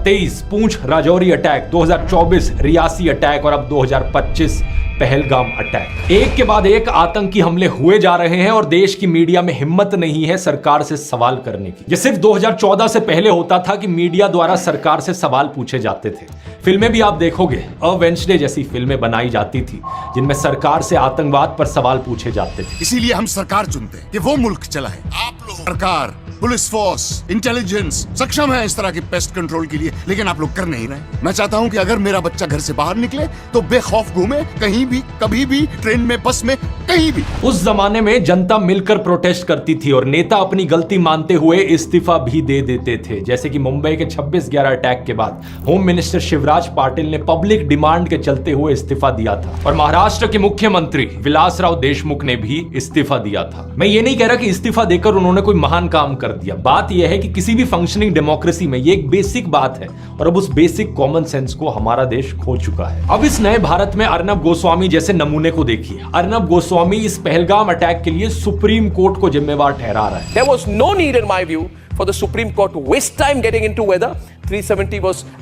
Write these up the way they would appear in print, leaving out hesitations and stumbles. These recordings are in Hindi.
2023 पूंछ राजौरी अटैक, 2024 रियासी अटैक और अब 2025 पहलगाम अटैक। एक के बाद एक आतंकी हमले हुए जा रहे हैं और देश की मीडिया में हिम्मत नहीं है सरकार से सवाल करने की। ये सिर्फ 2014 से पहले होता था कि मीडिया द्वारा सरकार से सवाल पूछे जाते थे। फिल्में भी आप देखोगे, अ वेंसडे जैसी फिल्में बनाई जाती थी जिनमें सरकार से आतंकवाद पर सवाल पूछे जाते थे। इसीलिए हम सरकार चुनते हैं कि वो मुल्क चलाए। आप लोग सरकार, पुलिस फोर्स, इंटेलिजेंस सक्षम है इस तरह की पेस्ट कंट्रोल के लिए, लेकिन आप लोग कर नहीं रहे। मैं चाहता हूं कि अगर मेरा बच्चा घर से बाहर निकले तो बेखौफ घूमे, कहीं भी, कभी भी, ट्रेन में, बस में, कहीं भी। उस जमाने में जनता मिलकर प्रोटेस्ट करती थी और नेता अपनी गलती मानते हुए इस्तीफा भी दे देते थे। जैसे कि मुंबई के 26/11 अटैक के बाद होम मिनिस्टर शिवराज पाटिल ने पब्लिक डिमांड के चलते हुए इस्तीफा दिया था और महाराष्ट्र के मुख्यमंत्री विलासराव देशमुख ने भी इस्तीफा दिया था। मैं ये नहीं कह रहा कि इस्तीफा देकर उन्होंने कोई महान काम कर दिया। बात यह है कि किसी भी फंक्शनिंग डेमोक्रेसी में ये एक बेसिक बात है और अब उस बेसिक कॉमन सेंस को हमारा देश खो चुका है। अब इस नए भारत में अर्नब गोस्वामी जैसे नमूने को देखिए। अर्नब गोस्वामी इस पहलगाम अटैक के लिए सुप्रीम कोर्ट को जिम्मेवार ठहरा रहा है। There was no need in my view for the Supreme Court to waste time getting into whether 370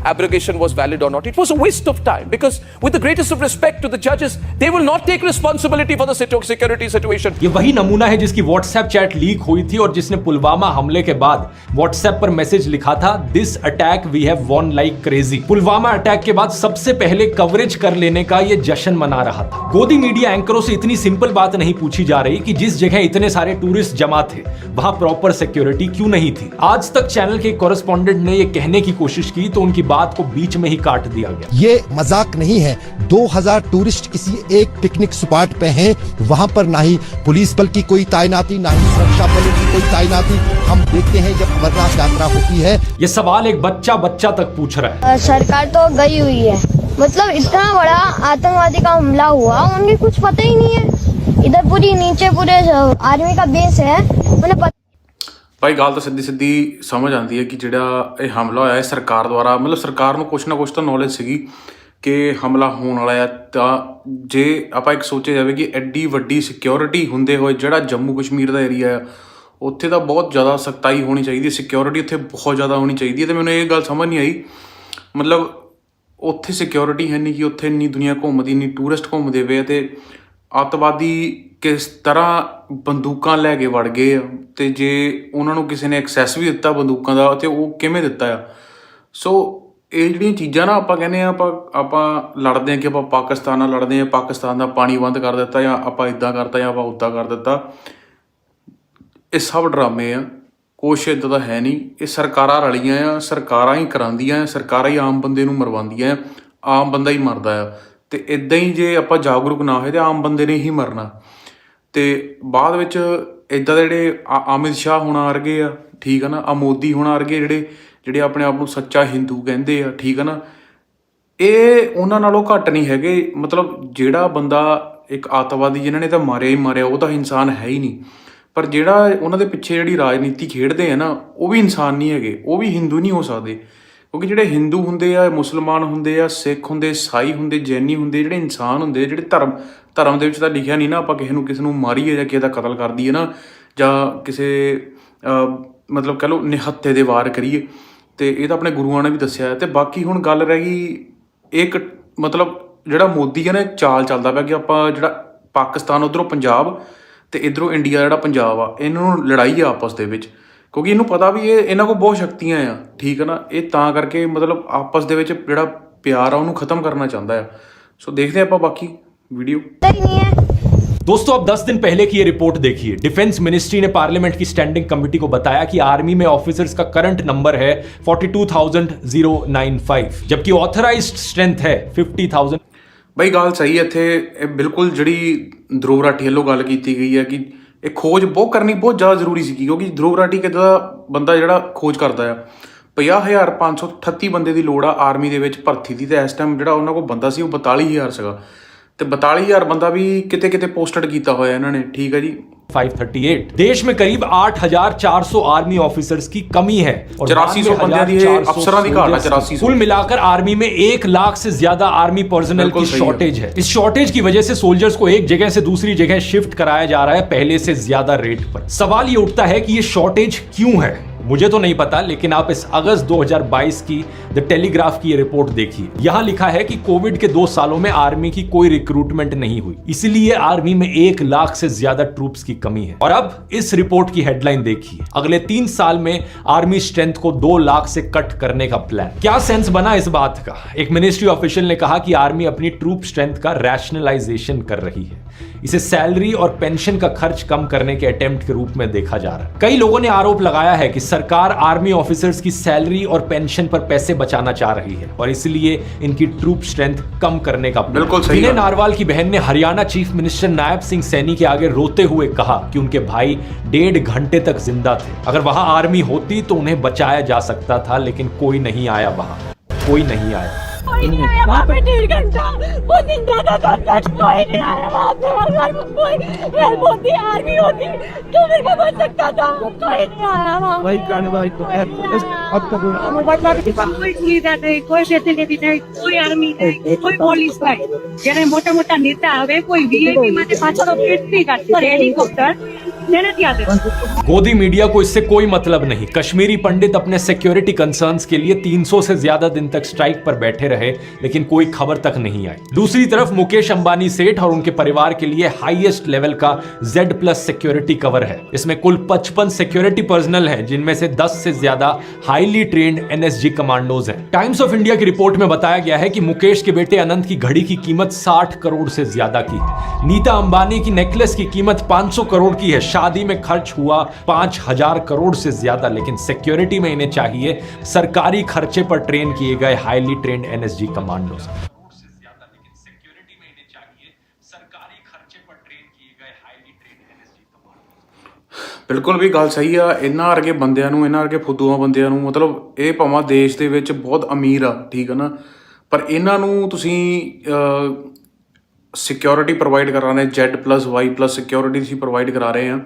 abrogation was valid or not. It was a waste of time because with the greatest of respect to the judges, they will not take responsibility for the security situation. ये वही नमूना है जिसकी व्हाट्सएप चैट लीक हुई थी और जिसने पुलवामा हमले के बाद व्हाट्सएप पर मैसेज लिखा था, this attack we have won like crazy. Pulwama attack के बाद सबसे पहले कवरेज कर लेने का ये जश्न मना रहा था। गोदी मीडिया एंकरों से इतनी सिंपल बात नहीं पूछी जा रही कि जिस जगह इतने सारे टूरिस्ट जमा थे वहां प्रॉपर सिक्योरिटी क्यों नहीं थी। आज तक चैनल के कॉरेस्पॉन्डेंट ने ये कहने की कोशिश की तो उनकी बात को बीच में ही काट दिया गया। ये मजाक नहीं है। 2000 टूरिस्ट किसी एक पिकनिक स्पॉट पे हैं, वहां पर ना ही पुलिस बल की कोई तैनाती, ना ही सुरक्षा बलों की कोई तैनाती। हम देखते हैं जब अमरनाथ यात्रा होती है। ये सवाल एक बच्चा तक पूछ रहा है। सरकार तो गई हुई है, मतलब इतना बड़ा आतंकवादी का हमला हुआ, उनके कुछ पता ही नहीं है। इधर पूरी नीचे पूरे आर्मी का बेस है, उन्हें भाई गल तो सीधी समझ आती है कि ਜਿਹੜਾ ਇਹ हमला होया है सरकार द्वारा, मतलब सरकार ਨੂੰ कुछ ना कुछ तो नॉलेज ਸੀਗੀ कि हमला होने वाला है। ਤਾਂ ਜੇ ਆਪਾਂ ਇੱਕ ਸੋਚਿਆ ਜਾਵੇ कि ਐਡੀ ਵੱਡੀ ਸਿਕਿਉਰਿਟੀ ਹੁੰਦੇ ਹੋਏ ਜਿਹੜਾ ਜੰਮੂ ਕਸ਼ਮੀਰ ਦਾ ਏਰੀਆ ਆ ਉੱਥੇ ਤਾਂ ਬਹੁਤ ਜ਼ਿਆਦਾ ਸਖਤਾਈ ਹੋਣੀ ਚਾਹੀਦੀ ਹੈ, ਸਿਕਿਉਰਿਟੀ ਉੱਥੇ ਬਹੁਤ ਜ਼ਿਆਦਾ ਹੋਣੀ ਚਾਹੀਦੀ ਹੈ। ਤੇ ਮੈਨੂੰ ਇਹ ਗੱਲ ਸਮਝ ਨਹੀਂ ਆਈ, ਮਤਲਬ ਉੱਥੇ ਸਿਕਿਉਰਿਟੀ ਹੈ ਨਹੀਂ ਕਿ ਉੱਥੇ ਇੰਨੀ ਦੁਨੀਆ ਘੁੰਮਦੀ, ਇੰਨੀ ਟੂਰਿਸਟ ਘੁੰਮਦੇ ਪਏ ਤੇ ਅੱਤਵਾਦੀ ਕਿਸ ਤਰ੍ਹਾਂ ਬੰਦੂਕਾਂ ਲੈ ਕੇ ਵੜ ਗਏ ਆ ਤੇ ਜੇ ਉਹਨਾਂ ਨੂੰ ਕਿਸੇ ਨੇ ਐਕਸੈਸ ਵੀ ਦਿੱਤਾ ਬੰਦੂਕਾਂ ਦਾ ਤੇ ਉਹ ਕਿਵੇਂ ਦਿੱਤਾ ਆ। ਸੋ ਇਹ ਜਿਹੜੀਆਂ ਚੀਜ਼ਾਂ ਨਾ ਆਪਾਂ ਕਹਿੰਦੇ ਆ ਆਪਾਂ ਲੜਦੇ ਆ ਕਿ ਆਪਾਂ ਪਾਕਿਸਤਾਨ ਨਾਲ ਲੜਦੇ ਆ, ਪਾਕਿਸਤਾਨ ਦਾ ਪਾਣੀ ਬੰਦ ਕਰ ਦਿੱਤਾ ਜਾਂ ਆਪਾਂ ਇੱਦਾਂ ਕਰਤਾ ਜਾਂ ਆਪਾਂ ਉੱਦਾਂ ਕਰ ਦਿੱਤਾ। ਇਹ ਸਭ ਡਰਾਮੇ ਆ, ਕੁਛ ਇੱਦਾਂ ਦਾ ਹੈ ਨਹੀਂ। ਇਹ ਸਰਕਾਰਾਂ ਰਲੀਆਂ ਆ, ਸਰਕਾਰਾਂ ਹੀ ਕਰਾਉਂਦੀਆਂ, ਸਰਕਾਰਾਂ ਹੀ ਆਮ ਬੰਦੇ ਨੂੰ ਮਰਵਾਉਂਦੀਆਂ, ਆਮ ਬੰਦਾ ਹੀ ਮਰਦਾ ਆ। ਤੇ ਇੱਦਾਂ ਹੀ ਜੇ ਆਪਾਂ ਜਾਗਰੂਕ ਨਾ ਹੋਏ ਤੇ ਆਮ ਬੰਦੇ ਨੇ ਹੀ ਮਰਨਾ। ਤੇ ਬਾਅਦ ਵਿੱਚ ਇੱਦਾਂ ਦੇ ਜਿਹੜੇ ਅਮਿਤ ਸ਼ਾਹ ਹੋਣਾ ਵਰਗੇ ਆ, ਠੀਕ ਆ ਨਾ, ਆ ਮੋਦੀ ਹੋਣਾ ਵਰਗੇ ਜਿਹੜੇ ਆਪਣੇ ਆਪ ਨੂੰ ਸੱਚਾ ਹਿੰਦੂ ਕਹਿੰਦੇ ਆ, ਠੀਕ ਆ ਨਾ, ਇਹ ਉਹਨਾਂ ਨਾਲੋਂ ਘੱਟ ਨਹੀਂ ਹੈਗੇ। ਮਤਲਬ ਜਿਹੜਾ ਬੰਦਾ ਇੱਕ ਆਤੰਕਵਾਦੀ ਜਿਨ੍ਹਾਂ ਨੇ ਤਾਂ ਮਾਰਿਆ ਹੀ ਮਾਰਿਆ, ਉਹ ਤਾਂ ਇਨਸਾਨ ਹੈ ਹੀ ਨਹੀਂ। ਪਰ ਜਿਹੜਾ ਉਹਨਾਂ ਦੇ ਪਿੱਛੇ ਜਿਹੜੀ ਰਾਜਨੀਤੀ ਖੇਡਦੇ ਆ ਨਾ, ਉਹ ਵੀ ਇਨਸਾਨ ਨਹੀਂ ਹੈਗੇ, ਉਹ ਵੀ ਹਿੰਦੂ ਨਹੀਂ ਹੋ ਸਕਦੇ। ਕਿਉਂਕਿ ਜਿਹੜੇ ਹਿੰਦੂ ਹੁੰਦੇ ਆ, ਮੁਸਲਮਾਨ ਹੁੰਦੇ ਆ, ਸਿੱਖ ਹੁੰਦੇ, ਈਸਾਈ ਹੁੰਦੇ, ਜੈਨੀ ਹੁੰਦੇ, ਜਿਹੜੇ ਇਨਸਾਨ ਹੁੰਦੇ, ਜਿਹੜੇ ਧਰਮ ਦੇ ਵਿੱਚ ਤਾਂ ਲਿਖਿਆ ਨਹੀਂ ਨਾ ਆਪਾਂ ਕਿਸੇ ਨੂੰ ਮਾਰੀਏ ਜਾਂ ਕਿਸੇ ਦਾ ਕਤਲ ਕਰ ਦਈਏ ਨਾ, ਜਾਂ ਕਿਸੇ ਮਤਲਬ ਕਹਿ ਲਓ ਨਿਹੱਤੇ ਦੇ ਵਾਰ ਕਰੀਏ। ਤੇ ਇਹ ਤਾਂ ਆਪਣੇ ਗੁਰੂਆਂ ਨੇ ਵੀ ਦੱਸਿਆ। ਤੇ ਬਾਕੀ ਹੁਣ ਗੱਲ ਰਹਿ ਗਈ ਇੱਕ ਮਤਲਬ ਜਿਹੜਾ ਮੋਦੀ ਹੈ ਨਾ ਚਾਲ ਚੱਲਦਾ ਪਿਆ ਕਿ ਆਪਾਂ ਜਿਹੜਾ ਪਾਕਿਸਤਾਨ ਉੱਧਰੋਂ ਪੰਜਾਬ ਤੇ ਇੱਧਰੋਂ ਇੰਡੀਆ ਜਿਹੜਾ ਪੰਜਾਬ ਆ, ਇਹਨਾਂ ਨੂੰ ਲੜਾਈ ਆ ਆਪਸ ਦੇ ਵਿੱਚ। ਕਿਉਂਕਿ ਇਹਨੂੰ ਪਤਾ ਵੀ ਇਹਨਾਂ ਕੋਲ ਬਹੁਤ ਸ਼ਕਤੀਆਂ ਆ, ਠੀਕ ਹੈ ਨਾ। ਇਹ ਤਾਂ ਕਰਕੇ ਮਤਲਬ ਆਪਸ ਦੇ ਵਿੱਚ ਜਿਹੜਾ ਪਿਆਰ ਆ ਉਹਨੂੰ ਖਤਮ ਕਰਨਾ चाहता है। सो देखते हैं ਆਪਾਂ बाकी वीडियो। दोस्तों अब 10 दिन पहले की ये रिपोर्ट देखिए। डिफेंस मिनिस्ट्री ने पार्लियामेंट की स्टैंडिंग कमेटी को बताया कि आर्मी में ऑफिसर्स का करंट नंबर है 42,095 जबकि ऑथराइज्ड स्ट्रेंथ है 50,000। भाई गल सही है, इत्थे बिल्कुल जिहड़ी ध्रुव राठी ਵੱਲੋਂ ਗੱਲ ਕੀਤੀ ਗਈ ਹੈ कि ਇਹ ਖੋਜ ਬਹੁਤ ਕਰਨੀ ਬਹੁਤ ਜ਼ਿਆਦਾ ਜ਼ਰੂਰੀ ਸੀ। ਕਿਉਂਕਿ ध्रुव राठी ਕਿੱਦਾਂ ਦਾ ਬੰਦਾ ਜਿਹੜਾ ਖੋਜ ਕਰਦਾ ਆ। 50,538 ਬੰਦੇ ਦੀ ਲੋੜ ਆ ਆਰਮੀ ਦੇ ਵਿੱਚ ਭਰਤੀ ਦੀ, ਤੇ ਇਸ ਟਾਈਮ ਜਿਹੜਾ ਉਹਨਾਂ ਕੋਲ ਬੰਦਾ ਸੀ ਉਹ 42,000 ਸੀਗਾ। ਤੇ 42,000 ਬੰਦਾ ਵੀ ਕਿਤੇ ਕਿਤੇ ਪੋਸਟਡ ਕੀਤਾ ਹੋਇਆ ਇਹਨਾਂ ਨੇ, ठीक है जी। 538 देश में करीब 8,400 आर्मी ऑफिसर्स की कमी है और 8400 बंदे दी अफसरां दी घाट है। 8400 कुल मिलाकर आर्मी में 1 लाख से ज्यादा आर्मी पर्सनल की शॉर्टेज है। इस शॉर्टेज की वजह से सोल्जर्स को एक जगह से दूसरी जगह शिफ्ट कराया जा रहा है पहले से ज्यादा रेट पर। सवाल ये उठता है कि ये शॉर्टेज क्यों है। मुझे तो नहीं पता, लेकिन आप इस अगस्त 2022 की द टेलीग्राफ की ये रिपोर्ट देखिए। यहाँ लिखा है कि कोविड के 2 सालों में आर्मी की कोई रिक्रूटमेंट नहीं हुई, इसलिए आर्मी में 1 लाख से ज्यादा ट्रूप्स की कमी है। और अब इस रिपोर्ट की हेडलाइन देखिए, अगले 3 साल में आर्मी स्ट्रेंथ को 2 लाख से कट करने का प्लान। क्या सेंस बना इस बात का? एक मिनिस्ट्री ऑफिशियल ने कहा कि आर्मी अपनी ट्रूप स्ट्रेंथ का रैशनलाइजेशन कर रही है, इसे सैलरी और पेंशन का खर्च कम करने के अटेम्प्ट के रूप में देखा जा रहा है। कई लोगों ने आरोप लगाया है कि सरकार आर्मी ऑफिसर्स की सैलरी और पेंशन पर पैसे बचाना चाह रही है और इसलिए इनकी ट्रूप स्ट्रेंथ कम करने का बिल्कुल सही। विनय नारवाल की बहन ने हरियाणा चीफ मिनिस्टर नायब सिंह सैनी के आगे रोते हुए कहा कि उनके भाई 1.5 घंटे तक जिंदा थे। अगर वहां आर्मी होती तो उन्हें बचाया जा सकता था, लेकिन कोई नहीं आया, वहां कोई नहीं आया। कोई नहीं आया वहाँ पे 1.5 घंटा, वो दिन ज्यादा था, कोई नहीं आया वहाँ पे। अगर कोई हेल्प होती, आर्मी होती तो मेरे को बच सकता था, कोई नहीं आया वहाँ। कोई सुविधा नहीं, कोई फैसिलिटी नहीं, कोई आर्मी नहीं, कोई पुलिस नहीं। जયારે મોટા મોટા નેતા આવે કોઈ વીઆઈપી માટે પાછળ પેટથી કાઢે પર હેલિકોપ્ટર गोदी मीडिया को इससे कोई मतलब नहीं। कश्मीरी पंडित अपने सिक्योरिटी कंसर्न्स के लिए 300 से ज्यादा दिन तक स्ट्राइक पर बैठे रहे, लेकिन कोई खबर तक नहीं आई। दूसरी तरफ मुकेश अंबानी सेठ और उनके परिवार के लिए हाईएस्ट लेवल का Z+ सिक्योरिटी कवर है। इसमें कुल 55 सिक्योरिटी पर्सनल हैं, जिनमें से 10 से ज्यादा हाईली ट्रेन्ड NSG कमांडोज हैं। टाइम्स ऑफ इंडिया की रिपोर्ट में बताया गया है कि मुकेश के बेटे अनंत की घड़ी की कीमत 60 करोड़ से ज्यादा की है। नीता अंबानी की नेकलेस की कीमत 500 करोड़ की है। शादी में खर्च हुआ 5000 करोड़ से ज्यादा, लेकिन सिक्योरिटी में इन्हें चाहिए सरकारी खर्चे पर ट्रेन किए गए हाईली ट्रेन्ड NSG कमांडोज। ਬਿਲਕੁਲ ਵੀ ਗੱਲ ਸਹੀ ਆ। ਇਹਨਾਂ ਵਰਗੇ ਬੰਦਿਆਂ ਨੂੰ, ਇਹਨਾਂ ਵਰਗੇ ਫੁੱਦੂਆਂ ਬੰਦਿਆਂ ਨੂੰ, ਮਤਲਬ ਇਹ ਭਾਵੇਂ ਦੇਸ਼ ਦੇ ਵਿੱਚ ਬਹੁਤ ਅਮੀਰ ਆ, ਠੀਕ ਆ ਨਾ, ਪਰ ਇਹਨਾਂ ਨੂੰ ਤੁਸੀਂ ਸਿਕਿਉਰਿਟੀ ਪ੍ਰੋਵਾਈਡ ਕਰਾ ਰਹੇ, Z+Y+ ਸਿਕਿਉਰਿਟੀ ਤੁਸੀਂ ਪ੍ਰੋਵਾਈਡ ਕਰਾ ਰਹੇ ਆ।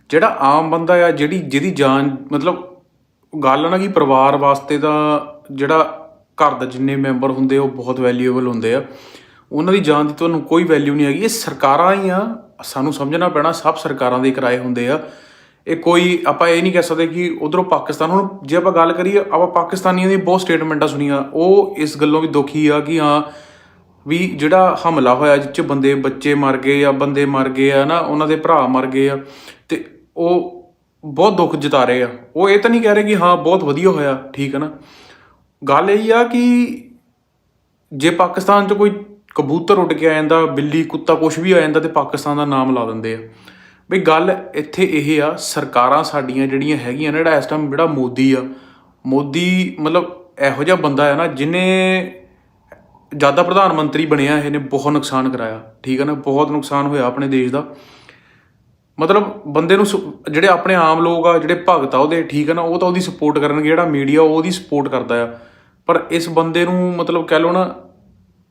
ਜਿਹੜਾ ਆਮ ਬੰਦਾ ਆ, ਜਿਹਦੀ ਜਾਨ, ਮਤਲਬ ਗੱਲ ਨਾ ਕਿ ਪਰਿਵਾਰ ਵਾਸਤੇ ਤਾਂ ਜਿਹੜਾ ਘਰ ਦਾ ਜਿੰਨੇ ਮੈਂਬਰ ਹੁੰਦੇ ਉਹ ਬਹੁਤ ਵੈਲਿਊਏਬਲ ਹੁੰਦੇ ਆ, ਉਹਨਾਂ ਦੀ ਜਾਨ ਦੀ ਤੁਹਾਨੂੰ ਕੋਈ ਵੈਲਿਊ ਨਹੀਂ ਹੈਗੀ। ਇਹ ਸਰਕਾਰਾਂ ਹੀ ਆ, ਸਾਨੂੰ ਸਮਝਣਾ ਪੈਣਾ, ਸਭ ਸਰਕਾਰਾਂ ਦੇ ਕਿਰਾਏ ਹੁੰਦੇ ਆ। ਇਹ ਕੋਈ ਆਪਾਂ ਇਹ ਨਹੀਂ ਕਹਿ ਸਕਦੇ ਕਿ ਉਧਰੋਂ ਪਾਕਿਸਤਾਨ, ਹੁਣ ਜੇ ਆਪਾਂ ਗੱਲ ਕਰੀਏ, ਆਪਾਂ ਪਾਕਿਸਤਾਨੀਆਂ ਦੀ ਬਹੁਤ ਸਟੇਟਮੈਂਟਾਂ ਸੁਣੀਆਂ, ਉਹ ਇਸ ਗੱਲੋਂ ਵੀ ਦੁਖੀ ਆ ਕਿ ਹਾਂ ਵੀ ਜਿਹੜਾ ਹਮਲਾ ਹੋਇਆ ਜਿਹ 'ਚ ਬੱਚੇ ਮਰ ਗਏ ਆ, ਬੰਦੇ ਮਰ ਗਏ ਆ ਨਾ, ਉਹਨਾਂ ਦੇ ਭਰਾ ਮਰ ਗਏ ਆ, ਅਤੇ ਉਹ ਬਹੁਤ ਦੁੱਖ ਜਤਾ ਰਹੇ ਆ। ਉਹ ਇਹ ਤਾਂ ਨਹੀਂ ਕਹਿ ਰਹੇ ਕਿ ਹਾਂ ਬਹੁਤ ਵਧੀਆ ਹੋਇਆ, ਠੀਕ ਹੈ ਨਾ। ਗੱਲ ਇਹ ਆ ਕਿ ਜੇ ਪਾਕਿਸਤਾਨ 'ਚ ਕੋਈ ਕਬੂਤਰ ਉੱਡ ਕੇ ਆ ਜਾਂਦਾ, ਬਿੱਲੀ ਕੁੱਤਾ ਕੁਛ ਵੀ ਆ ਜਾਂਦਾ, ਅਤੇ ਪਾਕਿਸਤਾਨ ਦਾ ਨਾਮ ਲਾ ਦਿੰਦੇ ਆ। ਬਈ ਗੱਲ ਇੱਥੇ ਇਹ ਆ, ਸਰਕਾਰਾਂ ਸਾਡੀਆਂ ਜਿਹੜੀਆਂ ਹੈਗੀਆਂ ਨਾ, ਜਿਹੜਾ ਇਸ ਟਾਈਮ ਜਿਹੜਾ ਮੋਦੀ ਮਤਲਬ ਇਹੋ ਜਿਹਾ ਬੰਦਾ ਆ ਨਾ, ਜਿਹਨੇ ਜ਼ਿਆਦਾ ਪ੍ਰਧਾਨ ਮੰਤਰੀ ਬਣਿਆ, ਇਹਨੇ ਬਹੁਤ ਨੁਕਸਾਨ ਕਰਾਇਆ, ਠੀਕ ਹੈ ਨਾ, ਬਹੁਤ ਨੁਕਸਾਨ ਹੋਇਆ ਆਪਣੇ ਦੇਸ਼ ਦਾ। ਮਤਲਬ ਬੰਦੇ ਨੂੰ ਜਿਹੜੇ ਆਪਣੇ ਆਮ ਲੋਕ ਆ, ਜਿਹੜੇ ਭਗਤ ਆ ਉਹਦੇ, ਠੀਕ ਹੈ ਨਾ, ਉਹ ਤਾਂ ਉਹਦੀ ਸਪੋਰਟ ਕਰਨਗੇ, ਜਿਹੜਾ ਮੀਡੀਆ ਉਹਦੀ ਸਪੋਰਟ ਕਰਦਾ ਆ। ਪਰ ਇਸ ਬੰਦੇ ਨੂੰ ਮਤਲਬ ਕਹਿ ਲਓ ਨਾ,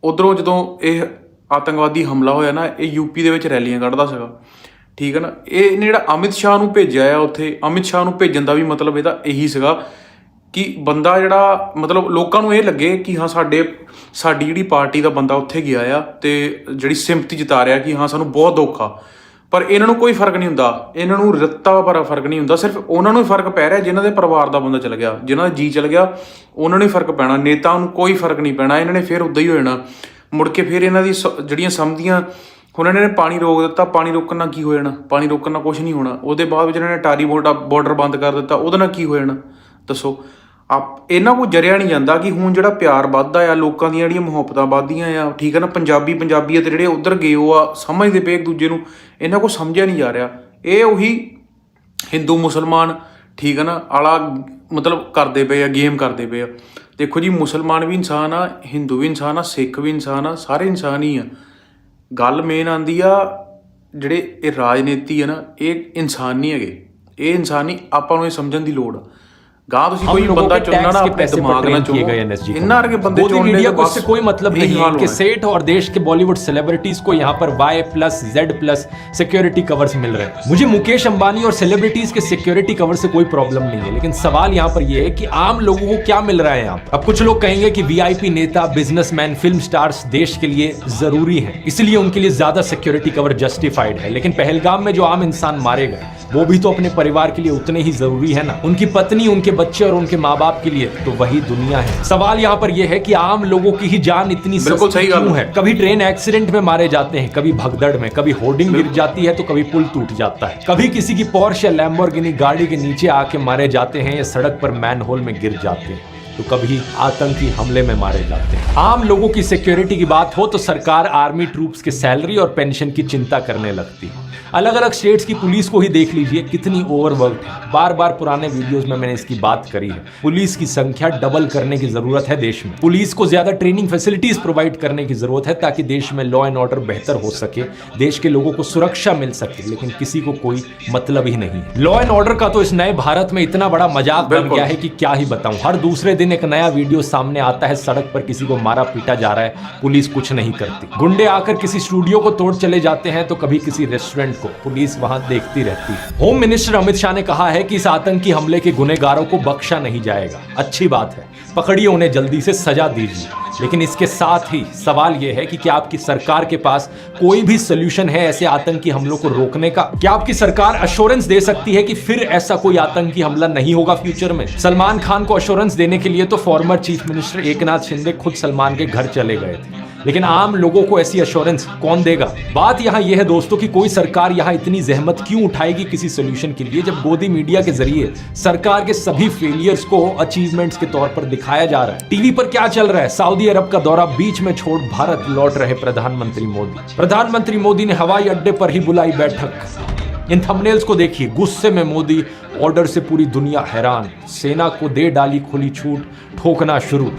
ਉੱਧਰੋਂ ਜਦੋਂ ਇਹ ਆਤੰਕਵਾਦੀ ਹਮਲਾ ਹੋਇਆ ਨਾ, ਇਹ UP ਦੇ ਵਿੱਚ ਰੈਲੀਆਂ ਕੱਢਦਾ ਸੀਗਾ, ਠੀਕ ਹੈ ਨਾ। ਇਹਨੇ ਜਿਹੜਾ ਅਮਿਤ ਸ਼ਾਹ ਨੂੰ ਭੇਜਿਆ ਆ ਉੱਥੇ, ਅਮਿਤ ਸ਼ਾਹ ਨੂੰ ਭੇਜਣ ਦਾ ਵੀ ਮਤਲਬ ਇਹਦਾ ਇਹੀ ਸੀਗਾ ਕਿ ਬੰਦਾ ਜਿਹੜਾ ਮਤਲਬ ਲੋਕਾਂ ਨੂੰ ਇਹ ਲੱਗੇ ਕਿ ਹਾਂ ਸਾਡੀ ਜਿਹੜੀ ਪਾਰਟੀ ਦਾ ਬੰਦਾ ਉੱਥੇ ਗਿਆ ਆ, ਅਤੇ ਜਿਹੜੀ ਸਿੰਪਤੀ ਜਤਾ ਰਿਹਾ ਕਿ ਹਾਂ ਸਾਨੂੰ ਬਹੁਤ ਦੁੱਖ ਆ। ਪਰ ਇਹਨਾਂ ਨੂੰ ਕੋਈ ਫਰਕ ਨਹੀਂ ਹੁੰਦਾ, ਇਹਨਾਂ ਨੂੰ ਰੱਤਾ ਭਰਾ ਫਰਕ ਨਹੀਂ ਹੁੰਦਾ। ਸਿਰਫ ਉਹਨਾਂ ਨੂੰ ਹੀ ਫਰਕ ਪੈ ਰਿਹਾ ਜਿਨ੍ਹਾਂ ਦੇ ਪਰਿਵਾਰ ਦਾ ਬੰਦਾ ਚਲ ਗਿਆ, ਜਿਨ੍ਹਾਂ ਦਾ ਜੀ ਚਲ ਗਿਆ, ਉਹਨਾਂ ਨੂੰ ਹੀ ਫਰਕ ਪੈਣਾ। ਨੇਤਾ ਨੂੰ ਕੋਈ ਫਰਕ ਨਹੀਂ ਪੈਣਾ, ਇਹਨਾਂ ਨੇ ਫਿਰ ਉੱਦਾਂ ਹੀ ਹੋ ਜਾਣਾ। ਮੁੜ ਕੇ ਫਿਰ ਇਹਨਾਂ ਦੀ ਜਿਹੜੀਆਂ ਸਮਝਦੀਆਂ, ਹੁਣ ਇਹਨਾਂ ਨੇ ਪਾਣੀ ਰੋਕ ਦਿੱਤਾ, ਪਾਣੀ ਰੋਕਣ ਨਾਲ ਕੀ ਹੋ ਜਾਣਾ? ਪਾਣੀ ਰੋਕਣ ਨਾਲ ਕੁਛ ਨਹੀਂ ਹੋਣਾ। ਉਹਦੇ ਬਾਅਦ ਵਿੱਚ ਇਹਨਾਂ ਨੇ ਅਟਾਰੀ ਬਾਰਡਰ ਬੰਦ ਕਰ ਦਿੱਤਾ, ਉਹਦੇ ਨਾਲ ਕੀ ਹੋ ਜਾਣਾ ਦੱਸੋ? ਇਹਨਾਂ ਕੋਲ ਜਰਿਆ ਨਹੀਂ ਜਾਂਦਾ ਕਿ ਹੁਣ ਜਿਹੜਾ ਪਿਆਰ ਵੱਧਦਾ ਆ, ਲੋਕਾਂ ਦੀਆਂ ਜਿਹੜੀਆਂ ਮੁਹੱਬਤਾਂ ਵੱਧਦੀਆਂ ਆ, ਠੀਕ ਹੈ ਨਾ, ਪੰਜਾਬੀਅਤ ਜਿਹੜੇ ਉੱਧਰ ਗਏ ਉਹ ਆ, ਸਮਝਦੇ ਪਏ ਇੱਕ ਦੂਜੇ ਨੂੰ, ਇਹਨਾਂ ਕੋਲ ਸਮਝਿਆ ਨਹੀਂ ਜਾ ਰਿਹਾ। ਇਹ ਉਹੀ ਹਿੰਦੂ ਮੁਸਲਮਾਨ, ਠੀਕ ਹੈ ਨਾ, ਆਲਾ ਮਤਲਬ ਕਰਦੇ ਪਏ ਆ, ਗੇਮ ਕਰਦੇ ਪਏ ਆ। ਦੇਖੋ ਜੀ, ਮੁਸਲਮਾਨ ਵੀ ਇਨਸਾਨ ਆ, ਹਿੰਦੂ ਵੀ ਇਨਸਾਨ ਆ, ਸਿੱਖ ਵੀ ਇਨਸਾਨ ਆ, ਸਾਰੇ ਇਨਸਾਨ ਹੀ ਆ। ਗੱਲ ਮੇਨ ਆਉਂਦੀ ਆ, ਜਿਹੜੇ ਇਹ ਰਾਜਨੀਤੀ ਆ ਨਾ, ਇਹ ਇਨਸਾਨ ਨਹੀਂ ਹੈਗੇ, ਇਹ ਇਨਸਾਨ ਨਹੀਂ। ਆਪਾਂ ਨੂੰ ਇਹ ਸਮਝਣ ਦੀ ਲੋੜ ਆ। गांव ਤੁਸੀਂ ਕੋਈ ਬੰਦਾ ਚੁਣਨਾ ਨਾ अपने दिमाग ना चुनो, इन्ना के बंदे चुनने मीडिया को इससे कोई मतलब नहीं है कि सेठ और देश के बॉलीवुड सेलिब्रिटीज को यहाँ पर Y+ Z+ सिक्योरिटी कवर्स मिल रहे हैं। मुझे मुकेश अंबानी और सेलिब्रिटीज के सिक्योरिटी कवर से कोई प्रॉब्लम नहीं है, लेकिन सवाल यहाँ पर यह है कि आम लोगों को क्या मिल रहा है यहाँ पर। अब कुछ लोग कहेंगे कि VIP नेता, बिजनेसमैन, फिल्म स्टार्स देश के लिए जरूरी है, इसलिए उनके लिए ज्यादा सिक्योरिटी कवर जस्टिफाइड है। लेकिन पहलगाम में जो आम इंसान मारे गए, वो भी तो अपने परिवार के लिए उतने ही जरूरी है ना। उनकी पत्नी, उनके बच्चे और उनके माँ बाप के लिए तो वही दुनिया है। सवाल यहाँ पर यह है कि आम लोगों की ही जान इतनी बिल्कुल सस्ती सही क्यों है? कभी ट्रेन एक्सीडेंट में मारे जाते हैं, कभी भगदड़ में, कभी होर्डिंग गिर जाती है तो कभी पुल टूट जाता है, कभी किसी की पोर्श या लैम्बोर्गिनी गाड़ी के नीचे आके मारे जाते हैं या सड़क पर मैनहोल में गिर जाते हैं, तो कभी आतंकी हमले में मारे जाते हैं। आम लोगों की सिक्योरिटी की बात हो तो सरकार आर्मी ट्रूप्स के सैलरी और पेंशन की चिंता करने लगती है। अलग अलग स्टेट्स की पुलिस को ही देख लीजिए, कितनी ओवरवर्क्ड है। बार बार पुराने वीडियोस में मैंने इसकी बात करी है। पुलिस की संख्या डबल करने की जरूरत है देश में। पुलिस को ज्यादा ट्रेनिंग फैसिलिटीज प्रोवाइड करने की जरूरत है ताकि देश में लॉ एंड ऑर्डर बेहतर हो सके, देश के लोगों को सुरक्षा मिल सके, लेकिन किसी को कोई मतलब ही नहीं है। लॉ एंड ऑर्डर का तो इस नए भारत में इतना बड़ा मजाक बन गया है कि क्या ही बताऊं। हर दूसरे दिन एक नया वीडियो सामने आता है, सड़क पर किसी को मारा पीटा जा रहा है, पुलिस कुछ नहीं करती। गुंडे आकर किसी स्टूडियो को तोड़ चले जाते हैं तो कभी किसी रेस्टोरेंट को, पुलिस वहां देखती रहती है। होम मिनिस्टर अमित शाह ने कहा है कि इस आतंकी हमले के गुनहगारों को बख्शा नहीं जाएगा। अच्छी बात है, पकड़िए उन्हें, जल्दी से सजा दीजिए। लेकिन इसके साथ ही सवाल यह है कि क्या आपकी सरकार के पास कोई भी सोल्यूशन है ऐसे आतंकी हमलों को रोकने का? क्या आपकी सरकार अश्योरेंस दे सकती है कि फिर ऐसा कोई आतंकी हमला नहीं होगा फ्यूचर में? सलमान खान को अश्योरेंस देने के लिए तो former chief minister Eknath Shinde खुद सलमान के घर चले गए थे, लेकिन आम लोगों को ऐसी अश्योरेंस कौन देगा? बात यहां यह है दोस्तों कि कोई सरकार यहां इतनी जहमत क्यों उठाएगी किसी सोल्यूशन के लिए, जब गोदी मीडिया के जरिए सरकार के सभी फेलियर्स को अचीवमेंट्स के तौर पर दिखाया जा रहा है। टीवी पर क्या चल रहा है? सऊदी अरब का दौरा बीच में छोड़ भारत लौट रहे प्रधानमंत्री मोदी। प्रधानमंत्री मोदी ने हवाई अड्डे पर ही बुलाई बैठक। इन थंबनेल्स को देखिए, गुस्से में मोदी, ऑर्डर से पूरी दुनिया हैरान, सेना को दे डाली खुली छूट, ठोकना शुरू।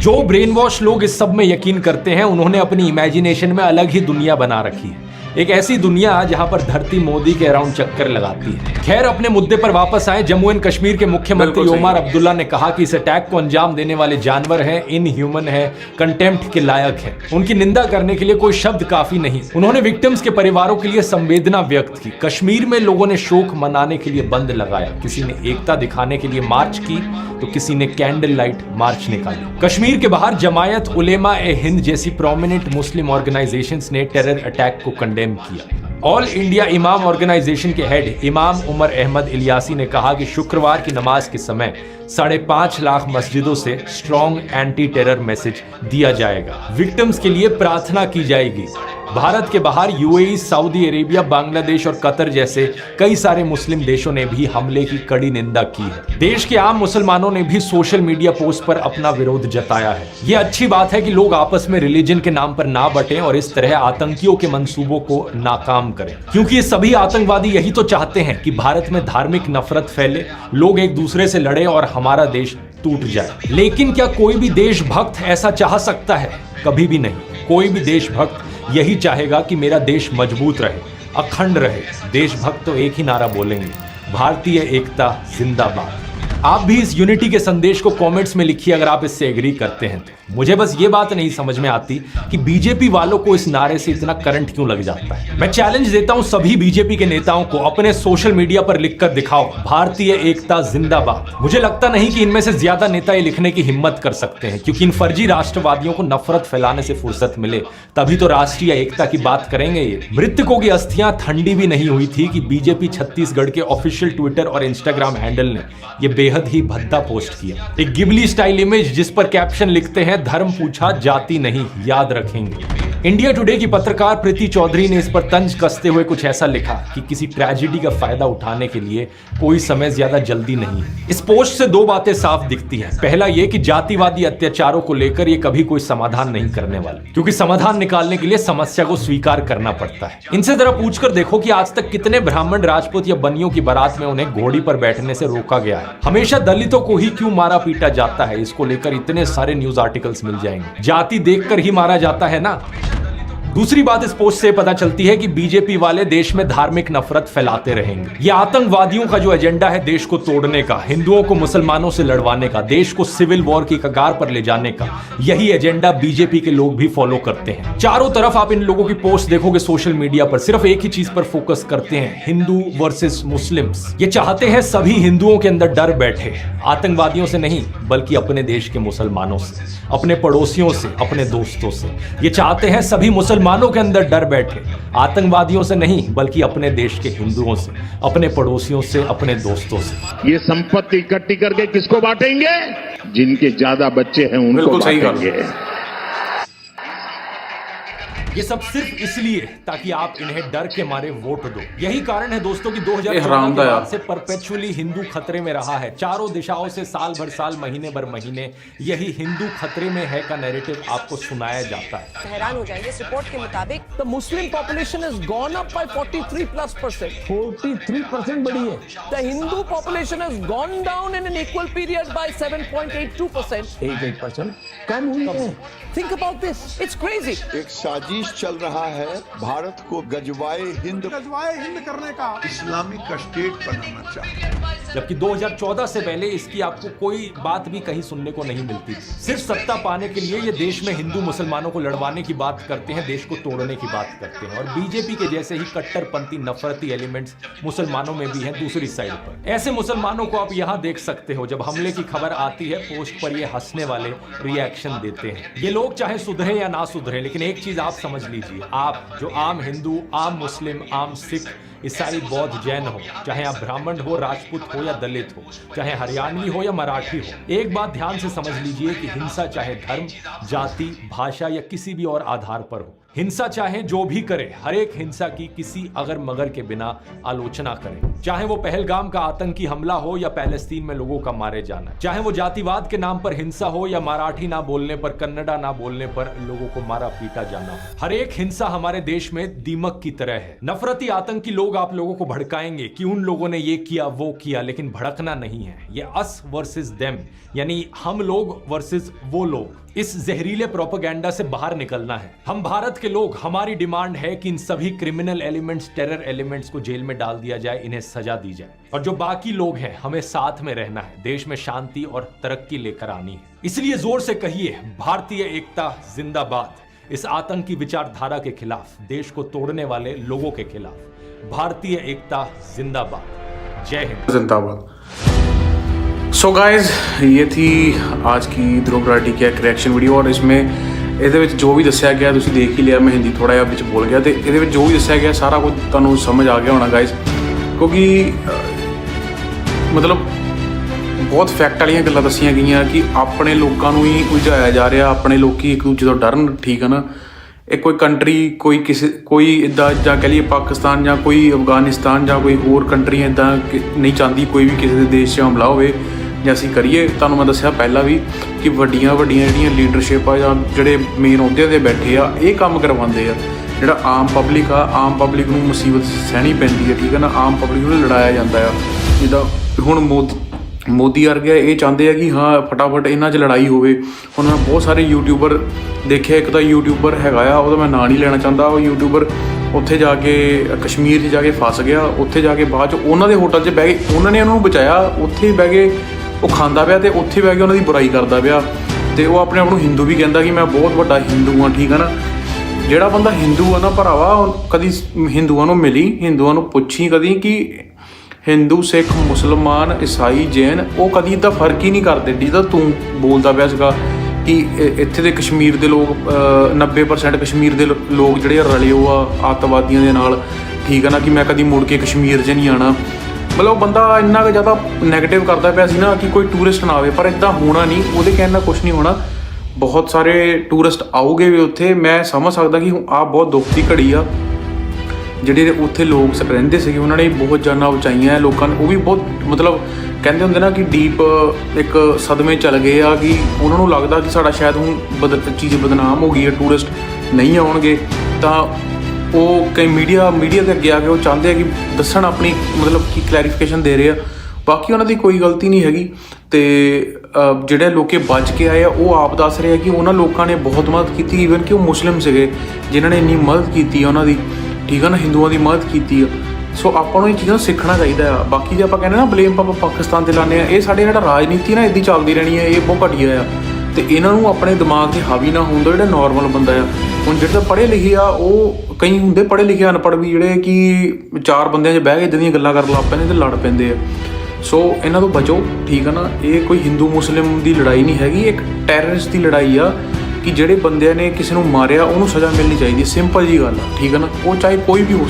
जो ब्रेन वॉश लोग इस सब में यकीन करते हैं, उन्होंने अपनी इमेजिनेशन में अलग ही दुनिया बना रखी है। एक ऐसी दुनिया जहां पर धरती मोदी के अराउंड चक्कर लगाती है। खैर, अपने मुद्दे पर वापस आए। जम्मू एंड कश्मीर के मुख्यमंत्री ओमर अब्दुल्ला ने कहा कि इस अटैक को अंजाम देने वाले जानवर हैं, इनह्यूमन है, कंटेम्प्ट के लायक है। उनकी निंदा करने के लिए कोई शब्द काफी नहीं। उन्होंने विक्टिम्स के परिवारों के लिए संवेदना व्यक्त की। कश्मीर में लोगों ने शोक मनाने के लिए बंद लगाया, किसी ने एकता दिखाने के लिए मार्च की तो किसी ने कैंडल लाइट मार्च निकाली। कश्मीर के बाहर जमायत उलेमा ए हिंद जैसी प्रोमिनेंट मुस्लिम ऑर्गेनाइजेशंस ने टेरर अटैक को कंडेम किया। ऑल इंडिया इमाम ऑर्गेनाइजेशन के हेड इमाम उमर अहमद इलियासी ने कहा कि शुक्रवार की नमाज के समय 5.5 लाख मस्जिदों से स्ट्रॉन्ग एंटी टेरर मैसेज दिया जाएगा। विक्टिम्स के लिए प्रार्थना की जाएगी। भारत के बाहर यूएई, सऊदी अरेबिया, बांग्लादेश और कतर जैसे कई सारे मुस्लिम देशों ने भी हमले की कड़ी निंदा की है। देश के आम मुसलमानों ने भी सोशल मीडिया पोस्ट पर अपना विरोध जताया है। यह अच्छी बात है कि लोग आपस में रिलीजन के नाम पर ना बटें और इस तरह आतंकियों के मंसूबों को नाकाम करें, क्योंकि ये सभी आतंकवादी यही तो चाहते हैं कि भारत में धार्मिक नफरत फैले, लोग एक दूसरे से लड़े और हमारा देश टूट जाए। लेकिन क्या कोई भी देशभक्त ऐसा चाह सकता है? कभी भी नहीं। कोई भी देशभक्त यही चाहेगा कि मेरा देश मजबूत रहे, अखंड रहे। देशभक्त तो एक ही नारा बोलेंगे, भारतीय एकता जिंदाबाद। आप भी इस यूनिटी के संदेश को कमेंट्स में लिखिए अगर आप इससे एग्री करते हैं तो। मुझे बस ये बात नहीं समझ में आती कि बीजेपी वालों को इस नारे से इतना करंट क्यों लग जाता है। मैं चैलेंज देता हूं सभी बीजेपी के नेताओं को, अपने सोशल मीडिया पर लिखकर दिखाओ, भारतीय एकता जिंदाबाद। मुझे लगता नहीं कि इनमें से ज्यादा नेता ये लिखने की हिम्मत कर सकते हैं, क्योंकि इन फर्जी राष्ट्रवादियों को नफरत फैलाने से फुर्सत मिले तभी तो राष्ट्रीय एकता की बात करेंगे। ये मृतकों की अस्थियां ठंडी भी नहीं हुई थी कि बीजेपी छत्तीसगढ़ के ऑफिशियल ट्विटर और इंस्टाग्राम हैंडल ने यह बेहद ही भद्दा पोस्ट किया। एक गिबली स्टाइल इमेज जिस पर कैप्शन लिखते हैं, धर्म पूछा जाति नहीं, याद रखेंगे। इंडिया टुडे की पत्रकार प्रीति चौधरी ने इस पर तंज कसते हुए कुछ ऐसा लिखा कि किसी ट्रेजेडी का फायदा उठाने के लिए कोई समय ज्यादा जल्दी नहीं है। इस पोस्ट से दो बातें साफ दिखती हैं। पहला ये कि जातिवादी अत्याचारों को लेकर ये कभी कोई समाधान नहीं करने वाले, क्योंकि समाधान निकालने के लिए समस्या को स्वीकार करना पड़ता है। इनसे जरा पूछकर देखो कि आज तक कितने ब्राह्मण, राजपूत या बनियों की बारात में उन्हें घोड़ी पर बैठने से रोका गया है। हमेशा दलितों को ही क्यों मारा पीटा जाता है, इसको लेकर इतने सारे न्यूज आर्टिकल्स मिल जाएंगे। जाति देखकर ही मारा जाता है ना। दूसरी बात इस पोस्ट से पता चलती है कि बीजेपी वाले देश में धार्मिक नफरत फैलाते रहेंगे। ये आतंकवादियों का जो एजेंडा है देश को तोड़ने का, हिंदुओं को मुसलमानों से लड़वाने का, देश को सिविल वॉर की कगार पर ले जाने का, यही एजेंडा बीजेपी के लोग भी फॉलो करते हैं। चारों तरफ आप इन लोगों की पोस्ट देखोगे सोशल मीडिया पर, सिर्फ एक ही चीज पर फोकस करते हैं, हिंदू वर्सेस मुस्लिम्स। ये चाहते हैं सभी हिंदुओं के अंदर डर बैठे, आतंकवादियों से नहीं बल्कि अपने देश के मुसलमानों से, अपने पड़ोसियों से, अपने दोस्तों से। ये चाहते हैं सभी मुसलमान मुसलमानों के अंदर डर बैठे, आतंकवादियों से नहीं बल्कि अपने देश के हिंदुओं से, अपने पड़ोसियों से, अपने दोस्तों से। ये संपत्ति इकट्ठी करके किसको बांटेंगे? जिनके ज्यादा बच्चे हैं उनको बिल्कुल सही कहा। बांटेंगे। ये सब सिर्फ इसलिए ताकि आप इन्हें डर के मारे वोट दो। यही कारण है दोस्तों कि 2014 ये के हरामदा बाद यार। से परपेचुअली हिंदू खतरे में रहा है। चारों दिशाओं से साल भर साल, महीने भर महीने यही हिंदू खतरे में है का नैरेटिव आपको सुनाया जाता है। हैरान हो जाएंगे। इस रिपोर्ट के मुताबिक The Muslim population has gone up by 43+%. 43% बढ़ी है। The Hindu population has gone down in an equal period by 7.82%. 8% कम हुई है। Think about this. It's crazy. एक साजिश चल रहा है भारत को गजवाए हिंद करने का, इस्लामिक स्टेट बनाना चाहते हैं। जबकि 2014 से पहले इसकी आपको कोई बात भी कहीं सुनने को नहीं मिलती थी। सिर्फ सत्ता पाने के लिए ये देश में हिंदू मुसलमानों को लड़वाने की बात करते हैं, देश को तोड़ने की बात करते हैं। और बीजेपी के जैसे ही कट्टरपंथी नफरती एलिमेंट्स मुसलमानों में भी हैं दूसरी साइड पर। ऐसे मुसलमानों को आप यहाँ देख सकते हो, जब हमले की खबर आती है पोस्ट पर ये हंसने वाले रिएक्शन देते हैं। ये लोग चाहे सुधरे या ना सुधरे, लेकिन एक चीज आप समझ लीजिए, आप जो आम हिंदू, आम मुस्लिम, आम सिख, ईसाई, बौद्ध, जैन हो, चाहे आप ब्राह्मण हो, राजपूत हो या दलित हो, चाहे हरियाणवी हो या मराठी हो, एक बात ध्यान से समझ लीजिए कि हिंसा चाहे धर्म, जाति, भाषा या किसी भी और आधार पर हो, हिंसा चाहे जो भी करे, हर एक हिंसा की किसी अगर मगर के बिना आलोचना करें। चाहे वो पहलगाम का आतंकी हमला हो या पैलेस्तीन में लोगों का मारे जाना, चाहे वो जातिवाद के नाम पर हिंसा हो या मराठी ना बोलने पर, कन्नडा ना बोलने पर लोगों को मारा पीटा जाना हो, हर एक हिंसा हमारे देश में दीमक की तरह है। नफरती आतंकी लोग आप लोगों को भड़काएंगे कि उन लोगों ने ये किया वो किया, लेकिन भड़कना नहीं है। ये अस वर्सेस देम, यानी हम लोग वर्सेस वो लोग। इस जहरीले प्रोपेगेंडा से बाहर निकलना है। हम भारत के लोग, हमारी डिमांड है कि इन सभी क्रिमिनल एलिमेंट्स, टेरर एलिमेंट्स को जेल में डाल दिया जाए, इन्हें सजा दी जाए। और जो बाकी लोग हैं, हमें साथ में रहना है, देश में शांति और तरक्की लेकर आनी है। इसलिए जोर से कहिए, भारतीय एकता जिंदाबाद। इस आतंकी विचारधारा के खिलाफ, देश को तोड़ने वाले लोगों के खिलाफ भारतीय एकता जिंदाबाद। जय हिंद। जिंदाबाद। सो गाइज, ये थी आज की ध्रुव राठी की एक रिएक्शन वीडियो। और इसमें ਇਹਦੇ ਵਿੱਚ ਜੋ ਵੀ ਦੱਸਿਆ ਗਿਆ ਤੁਸੀਂ ਦੇਖ ਹੀ ਲਿਆ। ਮੈਂ ਹਿੰਦੀ ਥੋੜਾ ਜਿਹਾ ਵਿੱਚ ਬੋਲ ਗਿਆ ਤੇ ਇਹਦੇ ਵਿੱਚ ਜੋ ਵੀ ਦੱਸਿਆ ਗਿਆ ਸਾਰਾ ਕੁਝ ਤੁਹਾਨੂੰ ਸਮਝ ਆ ਗਿਆ ਹੋਣਾ ਗਾਇਜ਼, ਕਿਉਂਕਿ ਮਤਲਬ ਬਹੁਤ ਫੈਕਟ ਵਾਲੀਆਂ ਗੱਲਾਂ ਦੱਸੀਆਂ ਗਈਆਂ ਕਿ ਆਪਣੇ ਲੋਕਾਂ ਨੂੰ ਹੀ ਉਲਝਾਇਆ ਜਾ ਰਿਹਾ, ਆਪਣੇ ਲੋਕੀ ਇੱਕ ਦੂਜੇ ਤੋਂ ਡਰਨ। ਠੀਕ ਹੈ ਨਾ, ਇਹ ਕੋਈ ਕੰਟਰੀ, ਕੋਈ ਇੱਦਾਂ ਜਾਂ ਕਹਿ ਲਈਏ ਪਾਕਿਸਤਾਨ ਜਾਂ ਕੋਈ ਅਫਗਾਨਿਸਤਾਨ ਜਾਂ ਕੋਈ ਹੋਰ ਕੰਟਰੀ ਇੱਦਾਂ ਨਹੀਂ ਚਾਹੁੰਦੀ ਕੋਈ ਵੀ ਕਿਸੇ ਦੇ ਦੇਸ਼ 'ਚ ਹਮਲਾ ਹੋਵੇ ਜਾਂ ਅਸੀਂ ਕਰੀਏ। ਤੁਹਾਨੂੰ ਮੈਂ ਦੱਸਿਆ ਪਹਿਲਾਂ ਵੀ ਕਿ ਵੱਡੀਆਂ ਜਿਹੜੀਆਂ ਲੀਡਰਸ਼ਿਪ ਆ ਜਾਂ ਜਿਹੜੇ ਮੇਨ ਅਹੁਦੇ 'ਤੇ ਬੈਠੇ ਆ, ਇਹ ਕੰਮ ਕਰਵਾਉਂਦੇ ਆ। ਜਿਹੜਾ ਆਮ ਪਬਲਿਕ ਆ, ਆਮ ਪਬਲਿਕ ਨੂੰ ਮੁਸੀਬਤ ਸਹਿਣੀ ਪੈਂਦੀ ਹੈ। ਠੀਕ ਹੈ ਨਾ, ਆਮ ਪਬਲਿਕ ਨੂੰ ਲੜਾਇਆ ਜਾਂਦਾ ਆ। ਜਿੱਦਾਂ ਹੁਣ ਮੋਦੀ ਵਰਗੇ ਇਹ ਚਾਹੁੰਦੇ ਆ ਕਿ ਹਾਂ ਫਟਾਫਟ ਇਹਨਾਂ 'ਚ ਲੜਾਈ ਹੋਵੇ। ਹੁਣ ਮੈਂ ਬਹੁਤ ਸਾਰੇ ਯੂਟਿਊਬਰ ਦੇਖਿਆ, ਇੱਕ ਤਾਂ ਯੂਟਿਊਬਰ ਹੈਗਾ ਆ, ਉਹਦਾ ਮੈਂ ਨਾਂ ਨਹੀਂ ਲੈਣਾ ਚਾਹੁੰਦਾ। ਉਹ ਯੂਟਿਊਬਰ ਉੱਥੇ ਜਾ ਕੇ ਕਸ਼ਮੀਰ 'ਚ ਜਾ ਕੇ ਫਸ ਗਿਆ। ਉੱਥੇ ਜਾ ਕੇ ਬਾਅਦ 'ਚ ਉਹਨਾਂ ਦੇ ਹੋਟਲ 'ਚ ਬਹਿ ਕੇ ਉਹਨਾਂ ਨੇ ਉਹਨੂੰ ਬਚਾਇਆ। ਉੱਥੇ ਬਹਿ ਕੇ ਉਹ ਖਾਂਦਾ ਪਿਆ ਤੇ ਉੱਥੇ ਬਹਿ ਕੇ ਉਹਨਾਂ ਦੀ ਬੁਰਾਈ ਕਰਦਾ ਪਿਆ। ਤੇ ਉਹ ਆਪਣੇ ਆਪ ਨੂੰ ਹਿੰਦੂ ਵੀ ਕਹਿੰਦਾ ਕਿ ਮੈਂ ਬਹੁਤ ਵੱਡਾ ਹਿੰਦੂ ਹਾਂ। ਠੀਕ ਹੈ ਨਾ, ਜਿਹੜਾ ਬੰਦਾ ਹਿੰਦੂ ਆ ਨਾ ਭਰਾਵਾ, ਕਦੀ ਹਿੰਦੂਆਂ ਨੂੰ ਮਿਲੀ, ਹਿੰਦੂਆਂ ਨੂੰ ਪੁੱਛੀ ਕਦੀ ਕਿ ਹਿੰਦੂ, ਸਿੱਖ, ਮੁਸਲਮਾਨ, ਈਸਾਈ, ਜੈਨ, ਉਹ ਕਦੀ ਇੱਦਾਂ ਫਰਕ ਹੀ ਨਹੀਂ ਕਰਦੇ। ਜਿੱਦਾਂ ਤੂੰ ਬੋਲਦਾ ਪਿਆ ਸੀਗਾ ਕਿ ਇੱਥੇ ਦੇ ਕਸ਼ਮੀਰ ਦੇ ਲੋਕ 90% ਕਸ਼ਮੀਰ ਦੇ ਲੋਕ ਜਿਹੜੇ ਰਲੇ ਉਹ ਆ ਅੱਤਵਾਦੀਆਂ ਦੇ ਨਾਲ। ਠੀਕ ਹੈ ਨਾ, ਕਿ ਮੈਂ ਕਦੀ ਮੁੜ ਕੇ ਕਸ਼ਮੀਰ 'ਚ ਨਹੀਂ ਆਉਣਾ। ਮਤਲਬ ਬੰਦਾ ਇੰਨਾ ਕੁ ਜ਼ਿਆਦਾ ਨੈਗੇਟਿਵ ਕਰਦਾ ਪਿਆ ਸੀ ਨਾ ਕਿ ਕੋਈ ਟੂਰਿਸਟ ਨਾ ਆਵੇ, ਪਰ ਇੱਦਾਂ ਹੋਣਾ ਨਹੀਂ। ਉਹਦੇ ਕਹਿਣ ਨਾਲ ਕੁਛ ਨਹੀਂ ਹੋਣਾ। ਬਹੁਤ ਸਾਰੇ ਟੂਰਿਸਟ ਆਉਗੇ ਵੀ ਉੱਥੇ। ਮੈਂ ਸਮਝ ਸਕਦਾ ਕਿ ਆਹ ਬਹੁਤ ਦੁੱਖ ਦੀ ਘੜੀ ਆ। ਜਿਹੜੇ ਉੱਥੇ ਲੋਕ ਰਹਿੰਦੇ ਸੀਗੇ ਉਹਨਾਂ ਨੇ ਬਹੁਤ ਜਾਨਾਂ ਬਚਾਈਆਂ ਲੋਕਾਂ ਨੇ। ਉਹ ਵੀ ਬਹੁਤ ਮਤਲਬ ਕਹਿੰਦੇ ਹੁੰਦੇ ਨਾ ਕਿ ਡੀਪ ਇੱਕ ਸਦਮੇ ਚੱਲ ਗਏ ਆ ਕਿ ਉਹਨਾਂ ਨੂੰ ਲੱਗਦਾ ਕਿ ਸਾਡਾ ਸ਼ਾਇਦ ਹੁਣ ਚੀਜ਼ ਬਦਨਾਮ ਹੋ ਗਈ ਹੈ, ਟੂਰਿਸਟ ਨਹੀਂ ਆਉਣਗੇ। ਤਾਂ ਉਹ ਕਈ ਮੀਡੀਆ ਦੇ ਅੱਗੇ ਆ ਕੇ ਉਹ ਚਾਹੁੰਦੇ ਆ ਕਿ ਦੱਸਣ, ਆਪਣੀ ਮਤਲਬ ਕਿ ਕਲੈਰੀਫਿਕੇਸ਼ਨ ਦੇ ਰਹੇ ਆ। ਬਾਕੀ ਉਹਨਾਂ ਦੀ ਕੋਈ ਗਲਤੀ ਨਹੀਂ ਹੈਗੀ। ਤੇ ਜਿਹੜੇ ਲੋਕੇ ਬਚ ਕੇ ਆਏ ਆ ਉਹ ਆਪ ਦੱਸ ਰਹੇ ਆ ਕਿ ਉਹਨਾਂ ਲੋਕਾਂ ਨੇ ਬਹੁਤ ਮਦਦ ਕੀਤੀ। ਈਵਨ ਕਿ ਉਹ ਮੁਸਲਿਮ ਸੀਗੇ ਜਿਨ੍ਹਾਂ ਨੇ ਇੰਨੀ ਮਦਦ ਕੀਤੀ ਆ ਉਹਨਾਂ ਦੀ। ਠੀਕ ਆ ਨਾ, ਹਿੰਦੂਆਂ ਦੀ ਮਦਦ ਕੀਤੀ ਆ। ਸੋ ਆਪਾਂ ਨੂੰ ਇਹ ਚੀਜ਼ਾਂ ਸਿੱਖਣਾ ਚਾਹੀਦਾ ਆ। ਬਾਕੀ ਜੇ ਆਪਾਂ ਕਹਿੰਦੇ ਨਾ ਬਲੇਮ ਆਪਾਂ ਪਾਕਿਸਤਾਨ 'ਤੇ ਲਾਉਂਦੇ ਆ, ਇਹ ਸਾਡੇ ਜਿਹੜਾ ਰਾਜਨੀਤੀ ਨਾ ਇੱਦਾਂ ਚੱਲਦੀ ਰਹਿਣੀ ਹੈ, ਇਹ ਬਹੁਤ ਘਟੀਆ ਆ। ਤੇ ਇਹਨਾਂ ਨੂੰ ਆਪਣੇ ਦਿਮਾਗ 'ਤੇ ਹਾਵੀ ਨਾ ਹੋਣ ਦਿਓ ਜਿਹੜਾ ਨੋਰਮਲ ਬੰਦਾ ਆ। ਹੁਣ ਜਿਹੜੇ ਪੜ੍ਹੇ ਲਿਖੇ ਆ, ਉਹ ਕਈ ਹੁੰਦੇ ਪੜ੍ਹੇ ਲਿਖੇ ਅਨਪੜ੍ਹ ਵੀ ਜਿਹੜੇ ਕਿ ਚਾਰ ਬੰਦਿਆਂ 'ਚ ਬਹਿ ਕੇ ਇੱਦਾਂ ਦੀਆਂ ਗੱਲਾਂ ਕਰਨ ਲੱਗ ਪੈਂਦੇ ਅਤੇ ਲੜ ਪੈਂਦੇ ਆ। ਸੋ ਇਹਨਾਂ ਤੋਂ ਬਚੋ। ਠੀਕ ਆ ਨਾ, ਇਹ ਕੋਈ ਹਿੰਦੂ ਮੁਸਲਿਮ ਦੀ ਲੜਾਈ ਨਹੀਂ ਹੈਗੀ, ਇੱਕ ਟੈਰਰਿਸਟ ਦੀ ਲੜਾਈ ਆ ਕਿ ਜਿਹੜੇ ਬੰਦਿਆਂ ਨੇ ਕਿਸੇ ਨੂੰ ਮਾਰਿਆ ਉਹਨੂੰ ਸਜ਼ਾ ਮਿਲਣੀ ਚਾਹੀਦੀ, ਸਿੰਪਲ ਜੀ ਗੱਲ ਆ, ਠੀਕ ਹੈ ਨਾ, ਉਹ ਚਾਹੇ ਕੋਈ ਵੀ ਹੋ